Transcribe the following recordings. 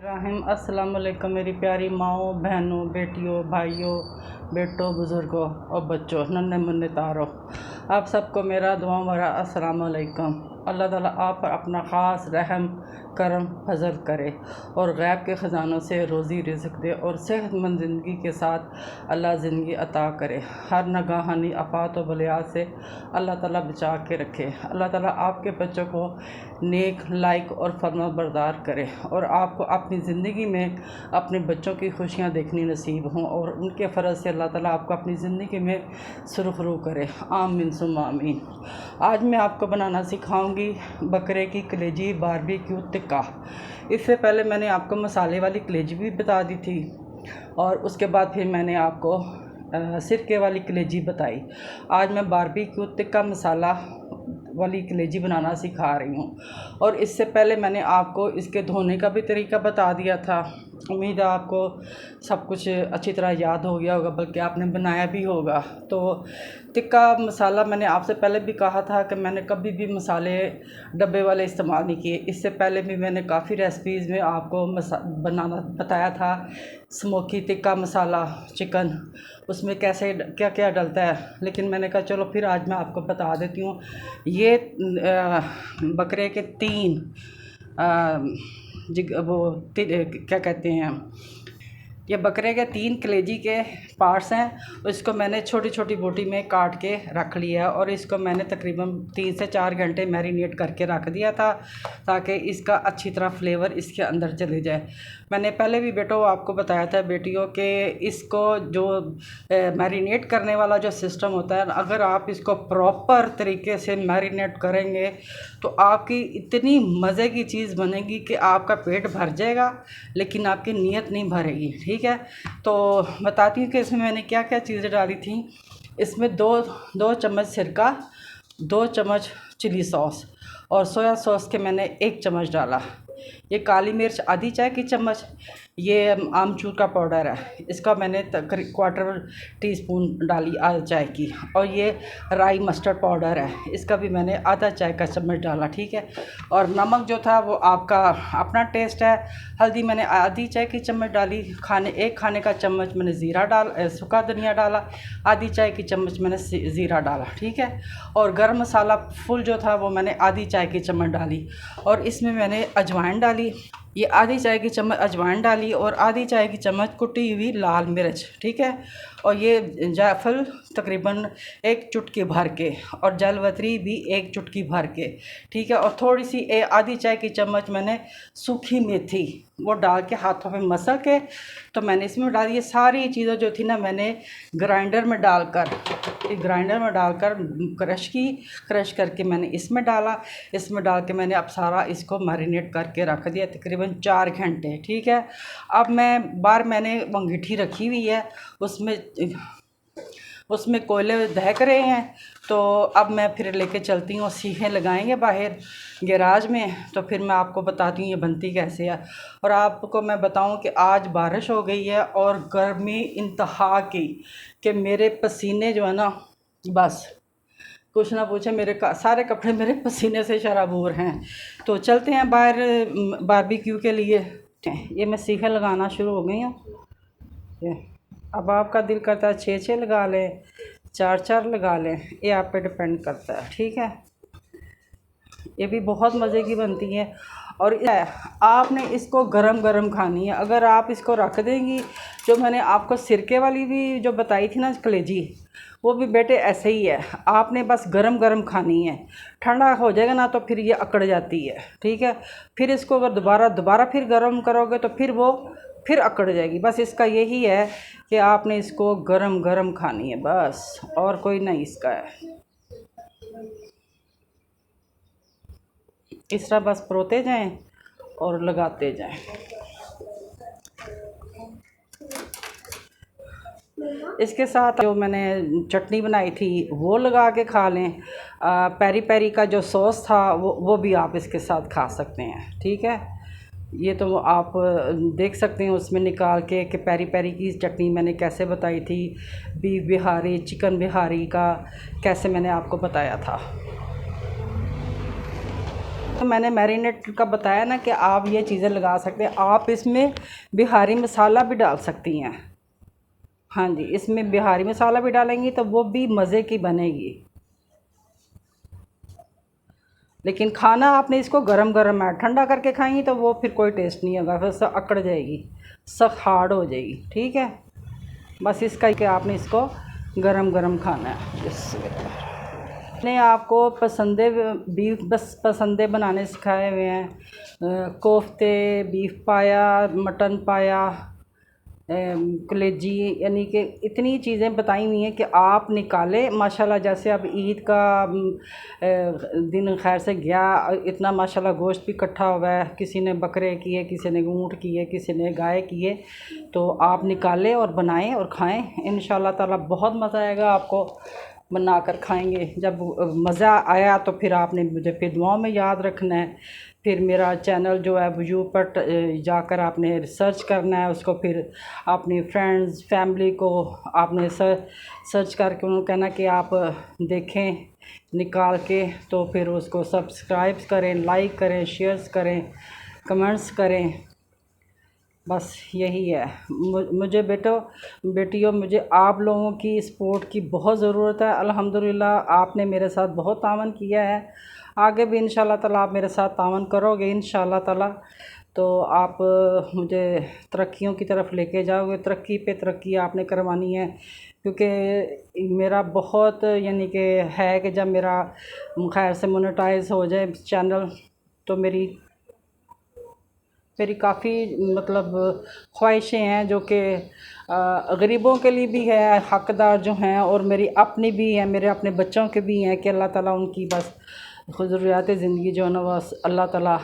राहिम अस्सलाम वालेकुम मेरी प्यारी माओ, बहनों, बेटियों, भाइयों, बेटों, बुज़ुर्गों और बच्चों, नन्हे मुन्ने तारों, आप सबको मेरा दुआ भरा अस्सलाम वालेकुम। अल्लाह ताला आप पर अपना ख़ास रहम करम फजल करे और गैब के ख़जानों से रोज़ी रिज़्क़ दे और सेहतमंद ज़िंदगी के साथ अल्लाह ज़िंदगी अता करे। हर नगाहानी आफ़ात व बलियात से अल्लाह ताला बचा के रखे। अल्लाह ताला आपके बच्चों को नेक, लायक और फरमाबरदार करे और आपको अपनी ज़िंदगी में अपने बच्चों की खुशियाँ देखनी नसीब हों और उनके फ़र्ज़ से अल्लाह ताला आपको अपनी ज़िंदगी में सुरखरू करे। आमीन सुम्मा आमीन। आज मैं आपको बनाना सिखाऊंगी बकरे की कलेजी बारबेक्यू टिक्का। इससे पहले मैंने आपको मसाले वाली कलेजी भी बता दी थी और उसके बाद फिर मैंने आपको सिरके वाली कलेजी बताई। आज मैं बारबेक्यू टिक्का मसाला वाली कलेजी बनाना सिखा रही हूँ और इससे पहले मैंने आपको इसके धोने का भी तरीका बता दिया था। उम्मीद है आपको सब कुछ अच्छी तरह याद हो गया होगा, बल्कि आपने बनाया भी होगा। तो टिक्का मसाला मैंने आपसे पहले भी कहा था कि मैंने कभी भी मसाले डब्बे वाले इस्तेमाल नहीं किए। इससे पहले भी मैंने काफ़ी रेसिपीज़ में आपको बनाना बताया था। स्मोकी टिक्का मसाला चिकन, उसमें कैसे क्या क्या डलता है, लेकिन मैंने कहा चलो फिर आज मैं आपको बता देती हूँ। ये बकरे के क्या कहते हैं, ये बकरे के 3 कलेजी के पार्ट्स हैं। इसको मैंने छोटी छोटी बोटी में काट के रख लिया है और इसको मैंने तकरीबन 3 से 4 घंटे मैरिनेट करके रख दिया था ताकि इसका अच्छी तरह फ्लेवर इसके अंदर चले जाए। मैंने पहले भी बेटो आपको बताया था बेटियों के इसको जो मैरिनेट करने वाला जो सिस्टम होता है, अगर आप इसको प्रॉपर तरीके से मैरिनेट करेंगे तो आपकी इतनी मज़े की चीज़ बनेगी कि आपका पेट भर जाएगा लेकिन आपकी नीयत नहीं भरेगी। ठीक है, तो बताती हूँ कि इसमें मैंने क्या क्या चीज़ें डाली थी। इसमें दो चम्मच सिरका, 2 चम्मच चिली सॉस और सोया सॉस के मैंने 1 चम्मच डाला। ये काली मिर्च आधी चाय की चम्मच, ये आमचूर का पाउडर है, इसका मैंने क्वार्टर टीस्पून डाली आधा चाय की। और ये राई मस्टर्ड पाउडर है, इसका भी मैंने आधा चाय का चम्मच डाला। ठीक है, और नमक जो था वो आपका अपना टेस्ट है। हल्दी मैंने आधी चाय की चम्मच डाली। 1 खाने का चम्मच मैंने सूखा धनिया डाला। आधी चाय की चम्मच मैंने ज़ीरा डाला। ठीक है, और गरम मसाला फुल जो था वो मैंने आधी चाय की चम्मच डाली और इसमें मैंने अजवाइन डाली। ये आधी चाय की चम्मच अजवाइन डाली और आधी चाय की चम्मच कुटी हुई लाल मिर्च। ठीक है, और ये जायफल तकरीबन 1 चुटकी भर के और जलवतरी भी 1 चुटकी भर के। ठीक है, और थोड़ी सी आधी चाय की चम्मच मैंने सूखी मेथी वो डाल के हाथों में मसल के तो मैंने इसमें डाल। ये सारी चीज़ें जो थी ना मैंने ग्राइंडर में डालकर क्रश करके मैंने इसमें डाला। इसमें डाल के मैंने अब सारा इसको मैरिनेट करके रख दिया तकरीबन 4 घंटे। ठीक है, अब मैंने अंगीठी रखी हुई है, उसमें कोयले दहक रहे हैं। तो अब मैं फिर लेके चलती हूँ, सीखें लगाएंगे बाहर गैराज में, तो फिर मैं आपको बताती हूँ ये बनती कैसे है। और आपको मैं बताऊँ कि आज बारिश हो गई है और गर्मी इंतहा की कि मेरे पसीने जो है ना, बस कुछ ना पूछे, मेरे सारे कपड़े मेरे पसीने से शराबूर हैं। तो चलते हैं बाहर बारबेक्यू के लिए। ये मैं सीखें लगाना शुरू हो गई हूँ। अब आपका दिल करता है 6 लगा लें, 4 लगा लें, ये आप पे डिपेंड करता है। ठीक है, ये भी बहुत मज़े की बनती है और आपने इसको गरम गरम खानी है। अगर आप इसको रख देंगी, जो मैंने आपको सिरके वाली भी जो बताई थी ना कलेजी, वो भी बेटे ऐसे ही है, आपने बस गरम गरम खानी है। ठंडा हो जाएगा ना तो फिर ये अकड़ जाती है। ठीक है, फिर इसको अगर दोबारा फिर गरम करोगे तो फिर अकड़ जाएगी। बस इसका यही है कि आपने इसको गरम गरम खानी है, बस और कोई नहीं इसका है। इस तरह बस परोते जाएं और लगाते जाएं। इसके साथ जो मैंने चटनी बनाई थी वो लगा के खा लें। पेरी पेरी का जो सॉस था वो भी आप इसके साथ खा सकते हैं। ठीक है, ये तो आप देख सकते हैं उसमें निकाल के कि पेरी पेरी की चटनी मैंने कैसे बताई थी। बीफ बिहारी, चिकन बिहारी का कैसे मैंने आपको बताया था। तो मैंने मैरिनेट का बताया ना कि आप ये चीज़ें लगा सकते हैं। आप इसमें बिहारी मसाला भी डाल सकती हैं। हाँ जी, इसमें बिहारी मसाला भी डालेंगी तो वो भी मज़े की बनेगी। लेकिन खाना आपने इसको गरम गरम है, ठंडा करके खाएंगी तो वो फिर कोई टेस्ट नहीं होगा, फिर सब अकड़ जाएगी, सब हार्ड हो जाएगी। ठीक है, बस इसका कि आपने इसको गरम गरम खाना है। मैंने आपको पसंदे बीफ बस पसंदे बनाने सिखाए हुए हैं। कोफ्ते, बीफ पाया, मटन पाया, कलेजी, यानी कि इतनी चीज़ें बताई हुई हैं कि आप निकालें माशाल्लाह। जैसे अब ईद का दिन खैर से गया, इतना माशाल्लाह गोश्त भी इकट्ठा हुआ है, किसी ने बकरे किए, किसी ने ऊँट किए, किसी ने गाय किए, तो आप निकालें और बनाएं और खाएं। इंशाल्लाह ताला बहुत मज़ा आएगा आपको, बना कर खाएंगे। जब मज़ा आया तो फिर आपने मुझे फिर दुआओं में याद रखना है। फिर मेरा चैनल जो है यूट्यूब पर जाकर आपने सर्च करना है, उसको फिर अपनी फ्रेंड्स फैमिली को आपने सर्च करके उनको कहना कि आप देखें निकाल के, तो फिर उसको सब्सक्राइब करें, लाइक करें, शेयर्स करें, कमेंट्स करें। बस यही है। मुझे बेटियों, मुझे आप लोगों की सपोर्ट की बहुत ज़रूरत है। अल्हम्दुलिल्लाह आपने मेरे साथ बहुत तावन किया है, आगे भी इंशाल्लाह ताला आप मेरे साथ तावन करोगे इंशाल्लाह ताला। तो आप मुझे तरक्कियों की तरफ लेके जाओगे, तरक्की पे तरक्की आपने करवानी है। क्योंकि मेरा बहुत यानी कि है कि जब मेरा खैर से मोनेटाइज हो जाए चैनल, तो मेरी काफ़ी मतलब ख्वाहिशें हैं जो कि गरीबों के लिए भी है, हक़दार जो हैं, और मेरी अपनी भी है, मेरे अपने बच्चों के भी हैं कि अल्लाह ताला उनकी बस ज़रूरियात ज़िंदगी जो है ना बस अल्लाह ताला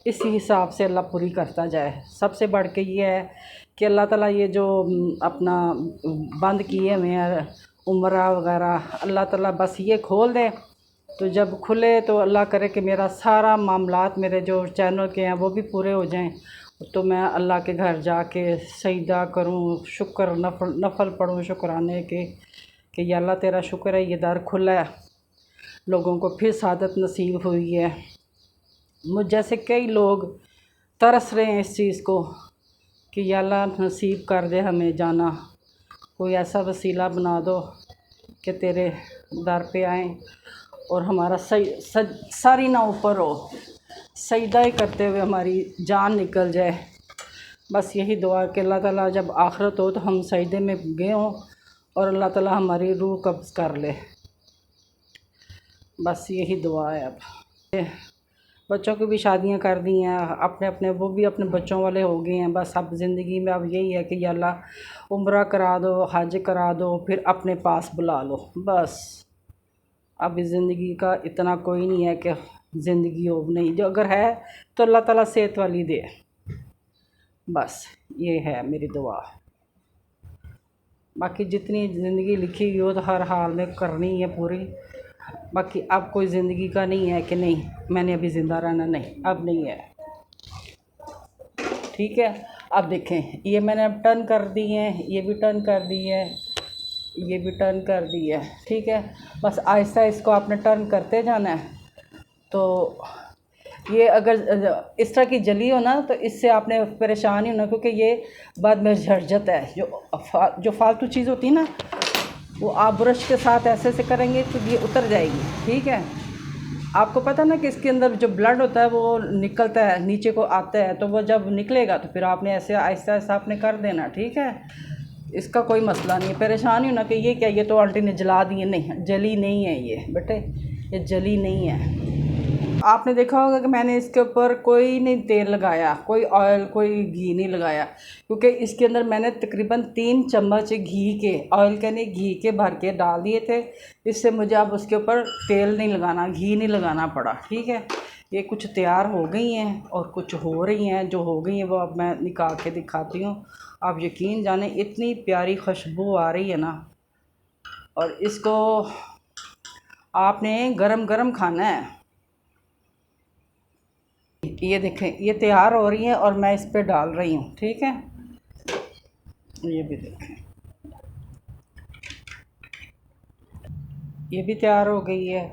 इसी हिसाब से अल्लाह पूरी करता जाए। सबसे बढ़ के ये है कि अल्लाह ताला ये जो अपना बंद किए हुए हैं उम्रा वग़ैरह, अल्लाह ताला बस ये खोल दे, तो जब खुले तो अल्लाह करे कि मेरा सारा मामलात मेरे जो चैनल के हैं वो भी पूरे हो जाएं, तो मैं अल्लाह के घर जाके सजदा करूं, शुक्र नफल पढ़ूं शुक्राने के कि या अल्लाह तेरा शुक्र है ये दर खुला है, लोगों को फिर सादत नसीब हुई है। मुझ जैसे कई लोग तरस रहे हैं इस चीज़ को कि या अल्लाह नसीब कर दे हमें जाना, कोई ऐसा वसीला बना दो कि तेरे दर पे आएँ और हमारा सारी ना ऊपर हो, सजदा ही करते हुए हमारी जान निकल जाए। बस यही दुआ कि अल्लाह ताला जब आखिरत हो तो हम सजदे में गए हों और अल्लाह ताला हमारी रूह कब्ज़ कर ले। बस यही दुआ है। अब बच्चों की भी शादियां कर दी हैं, अपने अपने वो भी अपने बच्चों वाले हो गए हैं। बस अब ज़िंदगी में अब यही है कि या अल्लाह उम्रा करा दो, हज करा दो, फिर अपने पास बुला लो। बस अब इस ज़िंदगी का इतना कोई नहीं है कि ज़िंदगी हो नहीं, जो अगर है तो अल्लाह ताला सेहत वाली दे। बस ये है मेरी दुआ। बाकी जितनी ज़िंदगी लिखी हुई हो तो हर हाल में करनी है पूरी। बाकी अब कोई ज़िंदगी का नहीं है कि नहीं मैंने अभी ज़िंदा रहना, नहीं अब नहीं है। ठीक है, अब देखें ये मैंने अब टर्न कर दी है, ये भी टर्न कर दी है, ये भी टर्न कर दी है। ठीक है, बस आहिस्ता इसको आपने टर्न करते जाना है। तो ये अगर इस तरह की जली हो ना तो इससे आपने परेशान ही होना, क्योंकि ये बाद में झरझट है। जो फालतू चीज़ होती है ना वो आप ब्रश के साथ ऐसे ऐसे करेंगे तो ये उतर जाएगी। ठीक है, आपको पता है ना कि इसके अंदर जो ब्लड होता है वो निकलता है, नीचे को आता है, तो वो जब निकलेगा तो फिर आपने ऐसे आहिस्ता आहिस्ता आपने कर देना। ठीक है, इसका कोई मसला नहीं है, परेशान ही होना कि ये क्या, ये तो आंटी ने जला दिए। नहीं, जली नहीं है ये बेटे, ये जली नहीं है। आपने देखा होगा कि मैंने इसके ऊपर कोई नहीं तेल लगाया, कोई ऑयल, कोई घी नहीं लगाया, क्योंकि इसके अंदर मैंने तकरीबन 3 चम्मच घी के, ऑयल के नहीं घी के भर के डाल दिए थे। इससे मुझे अब उसके ऊपर तेल नहीं लगाना, घी नहीं लगाना पड़ा। ठीक है, ये कुछ तैयार हो गई हैं और कुछ हो रही हैं। जो हो गई हैं वो अब मैं निकाल के दिखाती हूँ। आप यकीन जाने इतनी प्यारी खुशबू आ रही है ना, और इसको आपने गरम गरम खाना है। ये देखें ये तैयार हो रही है और मैं इस पे डाल रही हूँ। ठीक है, ये भी देखें ये भी तैयार हो गई है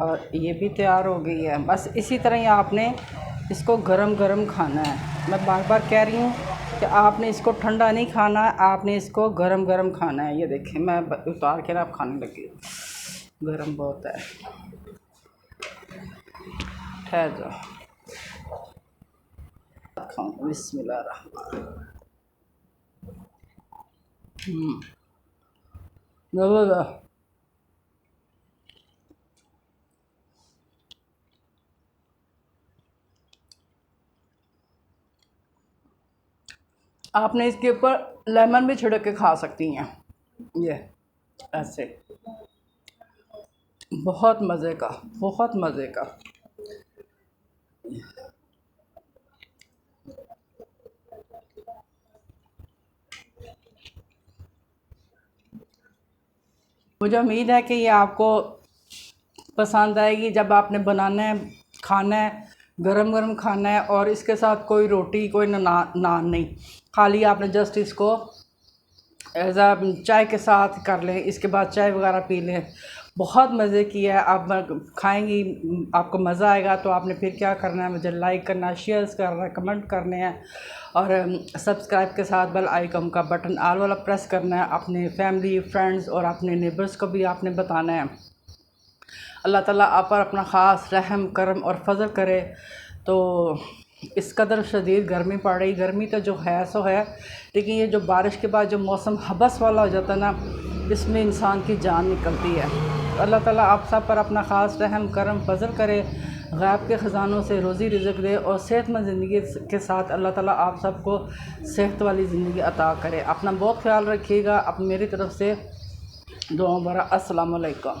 और ये भी तैयार हो गई है। बस इसी तरह ही आपने इसको गरम गरम खाना है। मैं बार बार कह रही हूँ कि आपने इसको ठंडा नहीं खाना है, आपने इसको गरम गरम खाना है। ये देखें मैं उतार के ना आप खाने लगी, गरम बहुत है। ठहर जाओ, खाऊँ। बिस्मिल्लाह रहमान। ज़बरदस्त। आपने इसके ऊपर लेमन भी छिड़क के खा सकती हैं। ये ऐसे बहुत मज़े का, बहुत मज़े का। मुझे उम्मीद है कि ये आपको पसंद आएगी। जब आपने बनाना है, खाना है, गरम गरम खाना है और इसके साथ कोई रोटी, कोई नान नहीं, खाली आपने जस्ट इसको एज आ चाय के साथ कर लें। इसके बाद चाय वगैरह पी लें। बहुत मज़े की है। आप खाएंगी, आपको मज़ा आएगा। तो आपने फिर क्या करना है, मुझे लाइक करना, शेयर्स करना, कमेंट करने हैं और सब्सक्राइब के साथ बेल आइकन का बटन ऑल वाला प्रेस करना है। अपने फैमिली, फ्रेंड्स और अपने नेबर्स को भी आपने बताना है। अल्लाह ताला आप पर अपना ख़ास रहम, करम और फजल करे। तो इस कदर शदीद गर्मी पड़ रही, गर्मी तो जो है सो है, लेकिन ये जो बारिश के बाद जो मौसम हबस वाला हो जाता है ना, इसमें इंसान की जान निकलती है। तो अल्लाह ताला आप सब पर अपना ख़ास रहम, करम, फजल करे, गैब के ख़जानों से रोज़ी रिज़्क़ दे और सेहतमंद ज़िंदगी के साथ अल्लाह ताला आप सबको सेहत वाली ज़िंदगी अता करे। अपना बहुत ख्याल रखिएगा। अब मेरी तरफ़ से दुआ बरा। अस्सलाम वालेकुम।